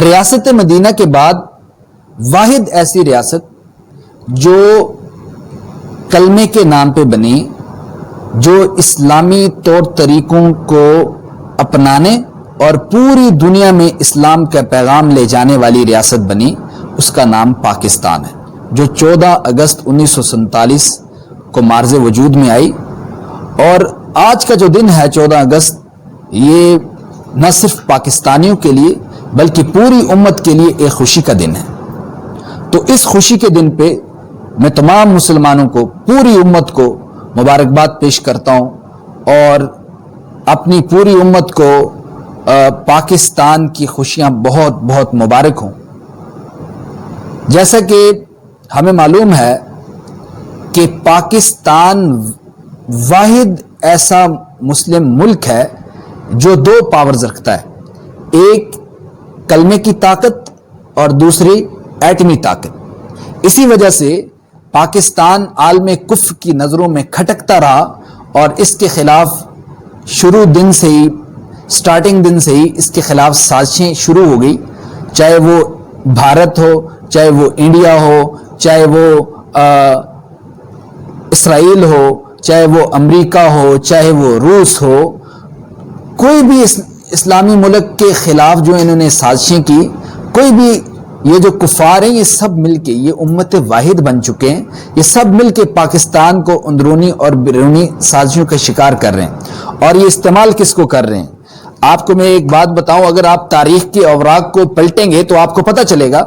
ریاست مدینہ کے بعد واحد ایسی ریاست جو کلمے کے نام پہ بنی، جو اسلامی طور طریقوں کو اپنانے اور پوری دنیا میں اسلام کا پیغام لے جانے والی ریاست بنی، اس کا نام پاکستان ہے، جو 14 اگست 1947 کو مارز وجود میں آئی۔ اور آج کا جو دن ہے 14 اگست، یہ نہ صرف پاکستانیوں کے لیے بلکہ پوری امت کے لیے ایک خوشی کا دن ہے۔ تو اس خوشی کے دن پہ میں تمام مسلمانوں کو، پوری امت کو مبارکباد پیش کرتا ہوں، اور اپنی پوری امت کو پاکستان کی خوشیاں بہت بہت مبارک ہوں۔ جیسا کہ ہمیں معلوم ہے کہ پاکستان واحد ایسا مسلم ملک ہے جو 2 پاورز رکھتا ہے، ایک کلمے کی طاقت اور دوسری ایٹمی طاقت۔ اسی وجہ سے پاکستان عالم کفر کی نظروں میں کھٹکتا رہا، اور اس کے خلاف سٹارٹنگ دن سے ہی اس کے خلاف سازشیں شروع ہو گئی، چاہے وہ بھارت ہو، چاہے وہ انڈیا ہو، چاہے وہ اسرائیل ہو، چاہے وہ امریکہ ہو، چاہے وہ روس ہو، کوئی بھی اسلامی ملک کے خلاف جو انہوں نے سازشیں کی، کوئی بھی، یہ جو کفار ہیں یہ سب مل کے، یہ امت واحد بن چکے ہیں، یہ سب مل کے پاکستان کو اندرونی اور بیرونی سازشوں کا شکار کر رہے ہیں۔ اور یہ استعمال کس کو کر رہے ہیں؟ آپ کو میں ایک بات بتاؤں، اگر آپ تاریخ کے اوراق کو پلٹیں گے تو آپ کو پتہ چلے گا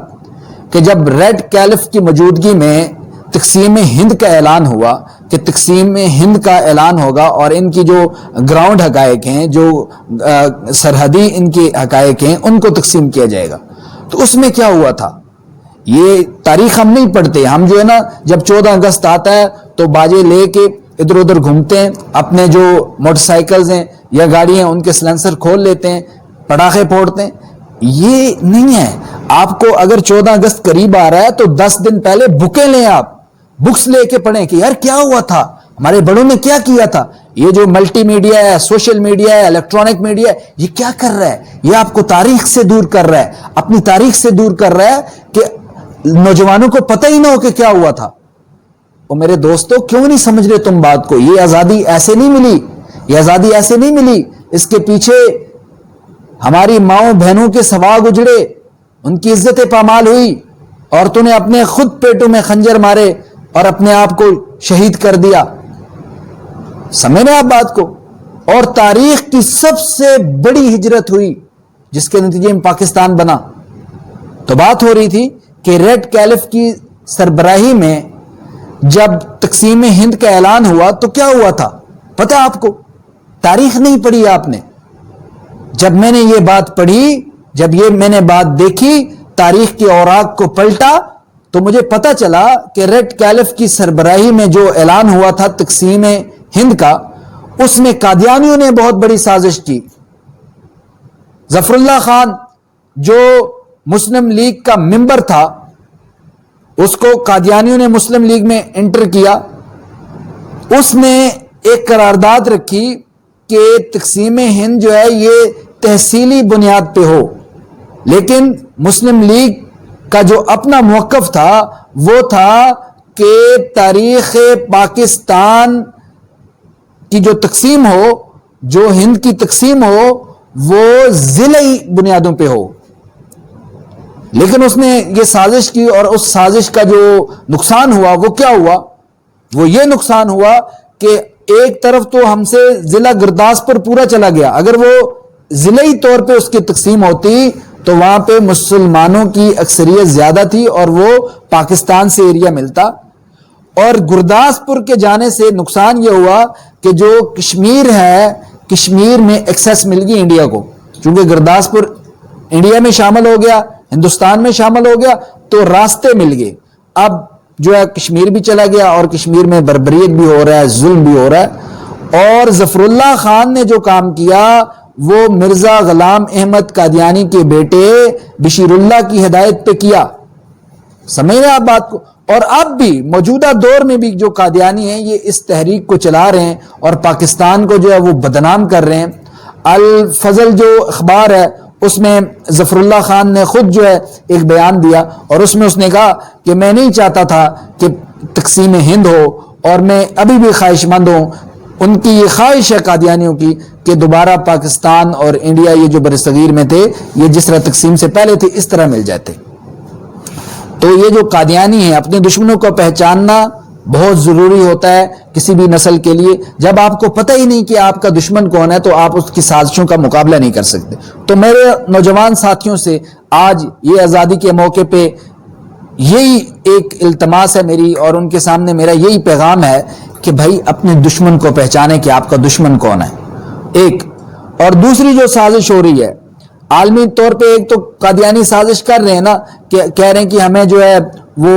کہ جب ریڈ کیلف کی موجودگی میں تقسیم ہند کا اعلان ہوا کہ تقسیم ہند کا اعلان ہوگا، اور ان کی جو گراؤنڈ حقائق ہیں، جو سرحدی ان کے حقائق ہیں، ان کو تقسیم کیا جائے گا، تو اس میں کیا ہوا تھا؟ یہ تاریخ ہم نہیں پڑھتے، ہم جو ہے نا جب 14 اگست آتا ہے تو باجے لے کے ادھر ادھر گھومتے ہیں، اپنے جو موٹر سائیکلز ہیں یا گاڑی ہیں ان کے سلنسر کھول لیتے ہیں، پٹاخے پھوڑتے ہیں۔ یہ نہیں ہے۔ آپ کو اگر 14 اگست قریب آ رہا ہے تو 10 دن پہلے بکیں لیں، آپ بکس لے کے پڑھیں کہ یار کیا ہوا تھا، ہمارے بڑوں نے کیا کیا تھا۔ یہ جو ملٹی میڈیا ہے، سوشل میڈیا ہے، الیکٹرانک میڈیا ہے، یہ کیا کر رہا ہے؟ یہ آپ کو تاریخ سے دور کر رہا ہے، اپنی تاریخ سے دور کر رہا ہے کہ نوجوانوں کو پتہ ہی نہ ہو کہ کیا ہوا تھا۔ اور میرے دوستو، کیوں نہیں سمجھ رہے تم بات کو؟ یہ آزادی ایسے نہیں ملی، یہ آزادی ایسے نہیں ملی، اس کے پیچھے ہماری ماؤں بہنوں کے سواگ اجڑے، ان کی عزت پامال ہوئی، عورتوں نے اپنے خود پیٹوں میں خنجر مارے اور اپنے آپ کو شہید کر دیا۔ سمجھ رہے آپ بات کو؟ اور تاریخ کی سب سے بڑی ہجرت ہوئی جس کے نتیجے میں پاکستان بنا۔ تو بات ہو رہی تھی کہ ریڈ کیلف کی سربراہی میں جب تقسیم ہند کا اعلان ہوا تو کیا ہوا تھا پتہ آپ کو؟ تاریخ نہیں پڑھی آپ نے۔ جب میں نے یہ بات پڑھی، جب یہ میں نے بات دیکھی، تاریخ کے اوراق کو پلٹا، تو مجھے پتہ چلا کہ ریڈ کیلف کی سربراہی میں جو اعلان ہوا تھا تقسیم ہند کا، اس میں قادیانیوں نے بہت بڑی سازش کی۔ ظفر اللہ خان جو مسلم لیگ کا ممبر تھا، اس کو قادیانیوں نے مسلم لیگ میں انٹر کیا۔ اس نے ایک قرارداد رکھی کہ تقسیم ہند جو ہے یہ تحصیلی بنیاد پہ ہو، لیکن مسلم لیگ کا جو اپنا موقف تھا وہ تھا کہ تاریخ پاکستان کی جو تقسیم ہو، جو ہند کی تقسیم ہو، وہ ضلعی بنیادوں پہ ہو۔ لیکن اس نے یہ سازش کی، اور اس سازش کا جو نقصان ہوا وہ کیا ہوا؟ وہ یہ نقصان ہوا کہ ایک طرف تو ہم سے ضلع گرداسپور پورا چلا گیا۔ اگر وہ ضلعی طور پہ اس کی تقسیم ہوتی تو وہاں پہ مسلمانوں کی اکثریت زیادہ تھی اور وہ پاکستان سے ایریا ملتا، اور گرداسپور کے جانے سے نقصان یہ ہوا کہ جو کشمیر ہے، کشمیر میں ایکسیس مل گئی انڈیا کو، چونکہ گرداسپور انڈیا میں شامل ہو گیا، ہندوستان میں شامل ہو گیا، تو راستے مل گئے۔ اب جو ہے کشمیر بھی چلا گیا، اور کشمیر میں بربریت بھی ہو رہا ہے، ظلم بھی ہو رہا ہے۔ اور ظفر اللہ خان نے جو کام کیا وہ مرزا غلام احمد قادیانی کے بیٹے بشیر اللہ کی ہدایت پہ کیا۔ سمجھ رہے آپ بات کو؟ اور اب بھی موجودہ دور میں بھی جو قادیانی ہیں یہ اس تحریک کو چلا رہے ہیں اور پاکستان کو جو ہے وہ بدنام کر رہے ہیں۔ الفضل جو اخبار ہے اس میں ظفر اللہ خان نے خود جو ہے ایک بیان دیا اور اس میں اس نے کہا کہ میں نہیں چاہتا تھا کہ تقسیم ہند ہو، اور میں ابھی بھی خواہش مند ہوں، ان کی یہ خواہش ہے قادیانیوں کی کہ دوبارہ پاکستان اور انڈیا یہ جو برصغیر میں تھے یہ جس طرح تقسیم سے پہلے تھے اس طرح مل جاتے۔ تو یہ جو قادیانی ہیں اپنے دشمنوں کو پہچاننا بہت ضروری ہوتا ہے کسی بھی نسل کے لیے۔ جب آپ کو پتہ ہی نہیں کہ آپ کا دشمن کون ہے تو آپ اس کی سازشوں کا مقابلہ نہیں کر سکتے۔ تو میرے نوجوان ساتھیوں سے آج یہ آزادی کے موقع پہ یہی ایک التماس ہے میری، اور ان کے سامنے میرا یہی پیغام ہے کہ بھائی اپنے دشمن کو پہچانیں کہ آپ کا دشمن کون ہے، ایک۔ اور دوسری جو سازش ہو رہی ہے عالمی طور پہ، ایک تو قادیانی سازش کر رہے ہیں نا کہ کہہ رہے ہیں کہ ہمیں جو ہے وہ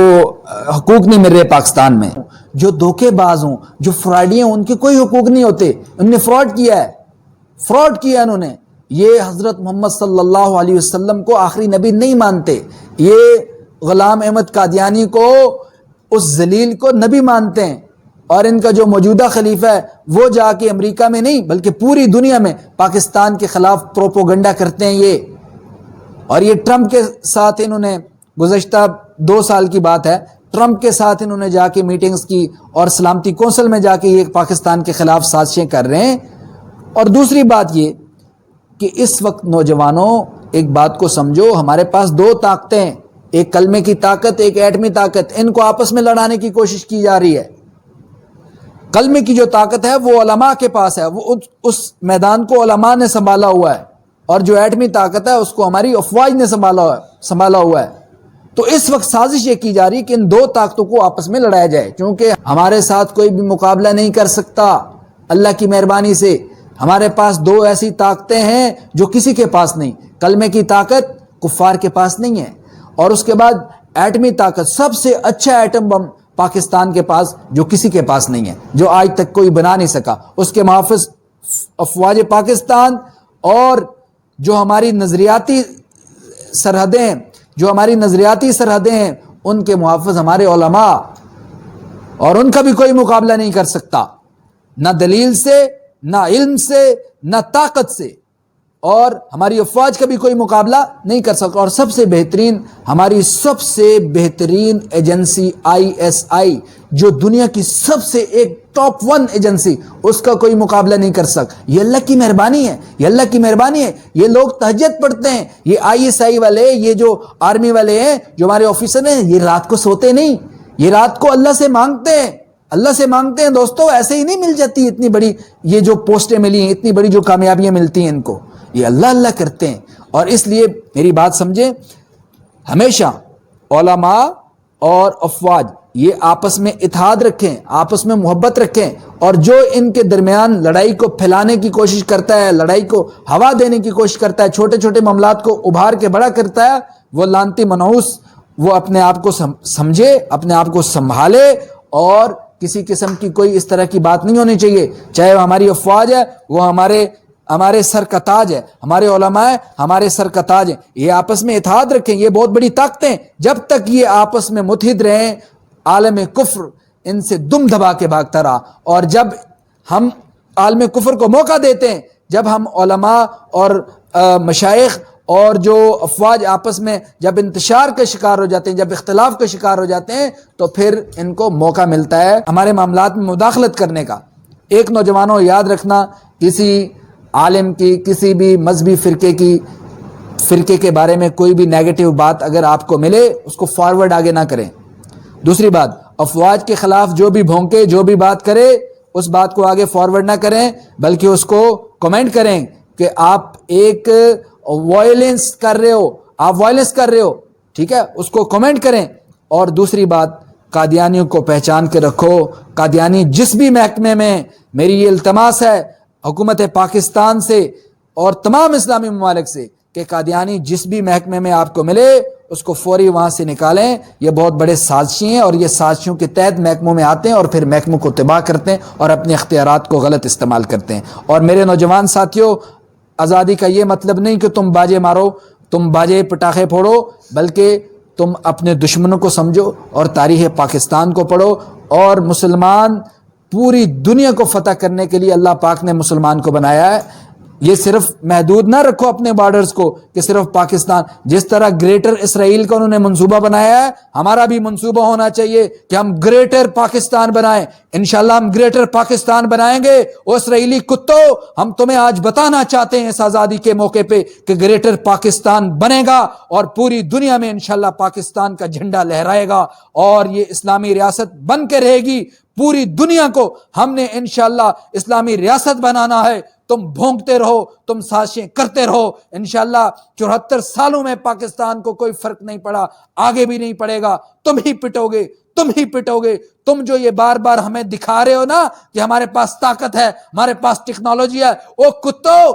حقوق نہیں مل رہے پاکستان میں۔ جو دھوکے باز ہوں، جو فراڈی ہیں، ان کے کوئی حقوق نہیں ہوتے، انہوں نے فراڈ کیا انہوں نے۔ یہ حضرت محمد صلی اللہ علیہ وسلم کو آخری نبی نہیں مانتے، یہ غلام احمد قادیانی کو، اس ذلیل کو نبی مانتے ہیں، اور ان کا جو موجودہ خلیفہ ہے وہ جا کے امریکہ میں نہیں بلکہ پوری دنیا میں پاکستان کے خلاف پروپوگنڈا کرتے ہیں یہ۔ اور یہ ٹرمپ کے ساتھ انہوں نے گزشتہ 2 سال کی بات ہے، ٹرمپ کے ساتھ انہوں نے جا کے میٹنگز کی اور سلامتی کونسل میں جا کے یہ پاکستان کے خلاف سازشیں کر رہے ہیں۔ اور دوسری بات یہ کہ اس وقت نوجوانوں ایک بات کو سمجھو، ہمارے پاس 2 طاقتیں ہیں، ایک کلمے کی طاقت، ایک ایٹمی طاقت، ان کو آپس میں لڑانے کی کوشش کی جا رہی ہے۔ کلمے کی جو طاقت ہے وہ علماء کے پاس ہے، وہ اس میدان کو علماء نے سنبھالا ہوا ہے، اور جو ایٹمی طاقت ہے اس کو ہماری افواج نے سنبھالا ہوا ہے۔ تو اس وقت سازش یہ کی جا رہی ہے کہ ان 2 طاقتوں کو آپس میں لڑایا جائے، کیونکہ ہمارے ساتھ کوئی بھی مقابلہ نہیں کر سکتا اللہ کی مہربانی سے۔ ہمارے پاس 2 ایسی طاقتیں ہیں جو کسی کے پاس نہیں، کلمے کی طاقت کفار کے پاس نہیں ہے، اور اس کے بعد ایٹمی طاقت، سب سے اچھا ایٹم بم پاکستان کے پاس جو کسی کے پاس نہیں ہے، جو آج تک کوئی بنا نہیں سکا۔ اس کے محافظ افواج پاکستان، اور جو ہماری نظریاتی سرحدیں ہیں ان کے محافظ ہمارے علماء، اور ان کا بھی کوئی مقابلہ نہیں کر سکتا، نہ دلیل سے، نہ علم سے، نہ طاقت سے، اور ہماری افواج کا بھی کوئی مقابلہ نہیں کر سکتا۔ اور ہماری سب سے بہترین ایجنسی ISI، جو دنیا کی سب سے ایک ٹاپ 1 ایجنسی، اس کا کوئی مقابلہ نہیں کر سکتا۔ یہ اللہ کی مہربانی ہے، یہ لوگ تہجد پڑھتے ہیں، یہ ISI والے، یہ جو آرمی والے ہیں، جو ہمارے آفیسر ہیں، یہ رات کو سوتے نہیں، یہ رات کو اللہ سے مانگتے ہیں دوستو۔ ایسے ہی نہیں مل جاتی اتنی بڑی یہ جو پوسٹیں ملی ہیں، اتنی بڑی جو کامیابیاں ملتی ہیں ان کو، یہ اللہ کرتے ہیں۔ اور اس لیے میری بات سمجھیں، ہمیشہ علماء اور افواج یہ آپس میں اتحاد رکھیں، آپس میں محبت رکھیں، اور جو ان کے درمیان لڑائی کو پھیلانے کی کوشش کرتا ہے، لڑائی کو ہوا دینے کی کوشش کرتا ہے، چھوٹے چھوٹے معاملات کو ابھار کے بڑا کرتا ہے، وہ لعنتی منحوس، وہ اپنے آپ کو سمجھے، اپنے آپ کو سنبھالے، اور کسی قسم کی کوئی اس طرح کی بات نہیں ہونی چاہیے، چاہے وہ ہماری افواج ہے، وہ ہمارے سر کا تاج ہے، ہمارے علماء ہے، ہمارے سر کا تاج ہے، یہ آپس میں اتحاد رکھیں، یہ بہت بڑی طاقتیں، جب تک یہ آپس میں متحد رہیں، عالم کفر ان سے دم دبا کے بھاگتا رہا۔ اور جب ہم عالم کفر کو موقع دیتے ہیں، جب ہم علماء اور مشائخ اور جو افواج آپس میں جب انتشار کا شکار ہو جاتے ہیں، جب اختلاف کا شکار ہو جاتے ہیں، تو پھر ان کو موقع ملتا ہے ہمارے معاملات میں مداخلت کرنے کا۔ ایک نوجوانوں یاد رکھنا، کسی عالم کی، کسی بھی مذہبی فرقے کے بارے میں کوئی بھی نیگیٹو بات اگر آپ کو ملے، اس کو فارورڈ آگے نہ کریں۔ دوسری بات، افواج کے خلاف جو بھی بھونکے، جو بھی بات کرے، اس بات کو آگے فارورڈ نہ کریں، بلکہ اس کو کمنٹ کریں کہ آپ ایک وائلنس کر رہے ہو، ٹھیک ہے، اس کو کمنٹ کریں۔ اور دوسری بات، قادیانیوں کو پہچان کے رکھو۔ قادیانی جس بھی محکمے میں، میری یہ التماس ہے حکومت پاکستان سے اور تمام اسلامی ممالک سے کہ قادیانی جس بھی محکمے میں آپ کو ملے اس کو فوری وہاں سے نکالیں۔ یہ بہت بڑے سازشی ہیں، اور یہ سازشیوں کے تحت محکموں میں آتے ہیں اور پھر محکموں کو تباہ کرتے ہیں اور اپنے اختیارات کو غلط استعمال کرتے ہیں۔ اور میرے نوجوان ساتھیوں، آزادی کا یہ مطلب نہیں کہ تم باجے مارو، تم باجے پٹاخے پھوڑو، بلکہ تم اپنے دشمنوں کو سمجھو اور تاریخ پاکستان کو پڑھو۔ اور مسلمان پوری دنیا کو فتح کرنے کے لیے اللہ پاک نے مسلمان کو بنایا ہے، یہ صرف محدود نہ رکھو اپنے بارڈرز کو کہ صرف پاکستان، جس طرح گریٹر اسرائیل کا انہوں نے منصوبہ بنایا ہے، ہمارا بھی منصوبہ ہونا چاہیے کہ ہم گریٹر پاکستان بنائیں۔ انشاءاللہ ہم گریٹر پاکستان بنائیں گے۔ او اسرائیلی کتو، ہم تمہیں آج بتانا چاہتے ہیں اس آزادی کے موقع پہ کہ گریٹر پاکستان بنے گا اور پوری دنیا میں انشاءاللہ پاکستان کا جھنڈا لہرائے گا اور یہ اسلامی ریاست بن کے رہے گی۔ پوری دنیا کو ہم نے انشاءاللہ اسلامی ریاست بنانا ہے۔ تم بھونکتے رہو، تم سازشیں کرتے رہو، انشاءاللہ 74 سالوں میں پاکستان کو کوئی فرق نہیں پڑا، آگے بھی نہیں پڑے گا۔ تم ہی پٹو گے، تم ہی پٹو گے۔ تم جو یہ بار بار ہمیں دکھا رہے ہو نا کہ ہمارے پاس طاقت ہے، ہمارے پاس ٹیکنالوجی ہے، او کتو،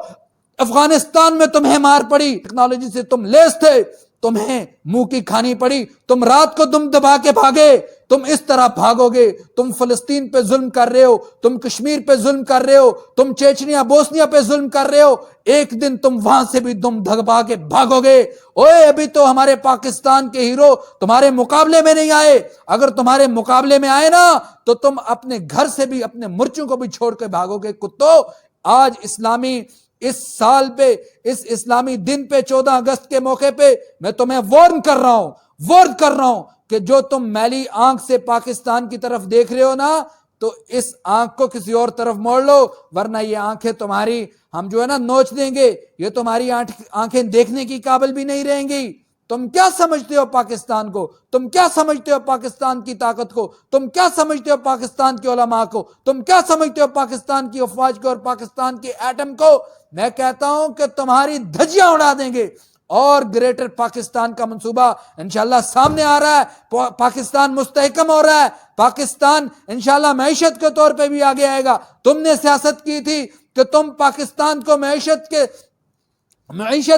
افغانستان میں تمہیں مار پڑی، ٹیکنالوجی سے تم لیس تھے، تمہیں منہ کی کھانی پڑی، تم رات کو دم دبا کے بھاگے، تم اس طرح بھاگو گے۔ تم فلسطین پہ ظلم کر رہے ہو، تم کشمیر پہ ظلم کر رہے ہو، تم چیچنیا بوسنیا پہ ظلم کر رہے ہو، ایک دن تم وہاں سے بھی دم دبا کے بھاگو گے۔ اوے ابھی تو ہمارے پاکستان کے ہیرو تمہارے مقابلے میں نہیں آئے، اگر تمہارے مقابلے میں آئے نا تو تم اپنے گھر سے بھی اپنے مرچوں کو بھی چھوڑ کے بھاگو گے۔ کتو، آج اسلامی اس سال پہ، اس اسلامی دن پہ، 14 اگست کے موقع پہ میں تمہیں وارن کر رہا ہوں کہ جو تم میلی آنکھ سے پاکستان کی طرف دیکھ رہے ہو نا، تو اس آنکھ کو کسی اور طرف موڑ لو، ورنہ یہ آنکھیں تمہاری ہم جو ہے نا نوچ دیں گے، یہ تمہاری آنکھیں دیکھنے کی قابل بھی نہیں رہیں گی۔ تم کیا سمجھتے ہو پاکستان کو؟ تم کیا سمجھتے ہو پاکستان کی طاقت کو؟ تم کیا سمجھتے ہو پاکستان کے علماء کو؟ تم کیا سمجھتے ہو پاکستان کی افواج کو اور پاکستان کے ایٹم کو؟ میں کہتا ہوں کہ تمہاری دھجیاں اڑا دیں گے۔ اور گریٹر پاکستان کا منصوبہ انشاءاللہ سامنے آ رہا ہے، پاکستان مستحکم ہو رہا ہے، پاکستان انشاءاللہ معیشت کے طور پہ بھی آگے آئے گا۔ تم نے سیاست کی تھی کہ تم پاکستان کو معیشت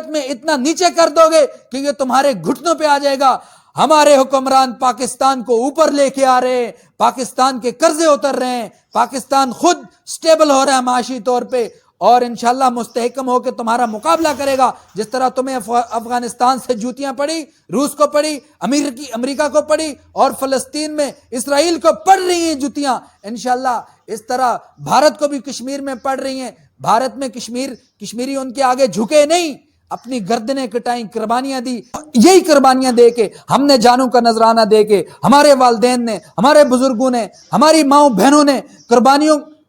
میں اتنا نیچے کر دو گے کہ یہ تمہارے گھٹنوں پہ آ جائے گا۔ ہمارے حکمران پاکستان کو اوپر لے کے آ رہے ہیں، پاکستان کے قرضے اتر رہے ہیں، پاکستان خود سٹیبل ہو رہا ہے معاشی طور پہ، اور انشاءاللہ مستحکم ہو کے تمہارا مقابلہ کرے گا۔ جس طرح تمہیں افغانستان سے جوتیاں پڑی، روس کو پڑی، امریکہ کو پڑی، اور فلسطین میں اسرائیل کو پڑ رہی ہیں جوتیاں، انشاءاللہ اس طرح بھارت کو بھی کشمیر میں پڑ رہی ہیں۔ بھارت میں کشمیری ان کے آگے جھکے نہیں، اپنی گردنیں کٹائیں، قربانیاں دی۔ یہی قربانیاں دے کے ہم نے جانوں کا نذرانہ دے کے، ہمارے والدین نے، ہمارے بزرگوں نے، ہماری ماؤں بہنوں نے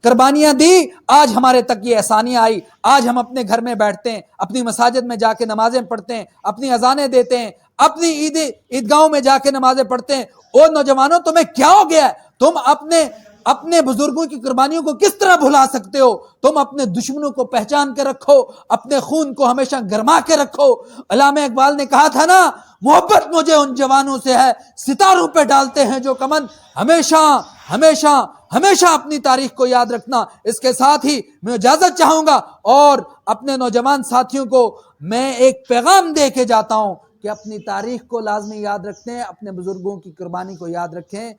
قربانیاں دی، آج ہمارے تک یہ آسانیاں آئی۔ آج ہم اپنے گھر میں بیٹھتے ہیں، اپنی مساجد میں جا کے نمازیں پڑھتے ہیں، اپنی اذانیں دیتے ہیں، اپنی عیدگاہوں میں جا کے نمازیں پڑھتے ہیں۔ او نوجوانوں، تمہیں کیا ہو گیا ہے؟ تم اپنے بزرگوں کی قربانیوں کو کس طرح بھلا سکتے ہو؟ تم اپنے دشمنوں کو پہچان کے رکھو، اپنے خون کو ہمیشہ گرما کے رکھو۔ علامہ اقبال نے کہا تھا نا، محبت مجھے ان جوانوں سے ہے، ستاروں پہ ڈالتے ہیں جو کمن۔ ہمیشہ ہمیشہ ہمیشہ اپنی تاریخ کو یاد رکھنا۔ اس کے ساتھ ہی میں اجازت چاہوں گا اور اپنے نوجوان ساتھیوں کو میں ایک پیغام دے کے جاتا ہوں کہ اپنی تاریخ کو لازمی یاد رکھیں، اپنے بزرگوں کی قربانی کو یاد رکھیں۔